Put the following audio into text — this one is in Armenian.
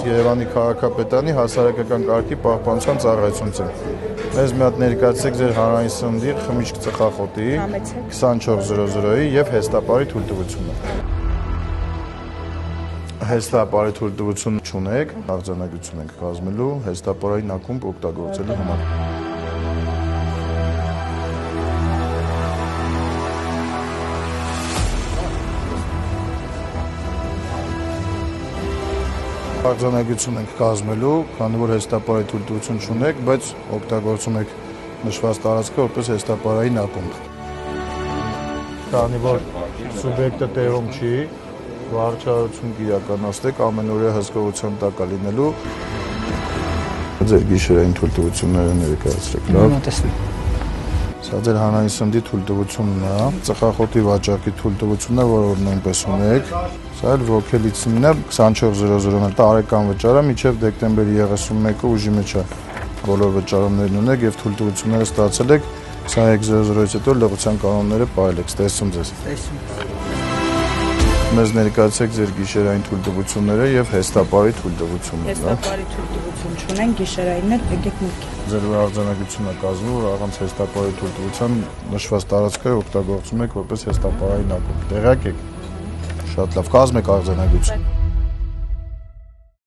Երևանի քաղաքապետարանի հասարակական կարգի պահպանության ծառայությունից եմ։ Մեզ մի հատ ներկայացրեք ձեր հանրային սննդի խմիչք ծխախոտի 2400-ի եւ հեստապարի թույլտվությունը։ Հեստապարի թույլտվություն չունեք, արձանագրություն ենք կազմելու հեստապարային ակումբ օգտագործելու համար։ Արձանագրություն ենք կազմելու, քանի որ հեստապարայի թույլտվություն չունեք, բայց օգտագործում եք նշված տարածքը որպես հեստապարային ակումբ։ Քանի որ սուբյեկտը տեղում չի, վարչարություն կիրականացնեք, ամենօրյա հսկողության տակ է լինելու։ Ձեր գիշերային թույլտվությունները ներկայացրեք, լավ։ Սա ձեր հանրային սննդի թույլտվությունն է, ծխախոտի վաճառքի թույլտվությունն է, որը նույնպես ունեք։ Սա էլ ոգելիցինն է 2400-ն տարեկան վճարը մինչև դեկտեմբերի 31-ը ուժի մեջ է բոլոր վճարումներն ունեք եւ թույլտվությունները ստացել եք 2100-ից հետո լղության կանոնները պահել եք, տեսնում ձեզ։ Մեզ ներկայացեք ձեր գիշերային թույլտվությունները եւ հեստապարի թույլտվությունը։ Հեստապարի թույլտվություն չունեն, գիշերայինն էլ եկեք մուտքի։ Ձեր արձանագրությունն է կազմում, որ առանց հեստապարի թույլտվության նշված տարածքը օգտագործում եք որպես հեստապարային ակումբ։ Տեղյակ եք։ Շատ լավ, կազմեք արձանագրություն։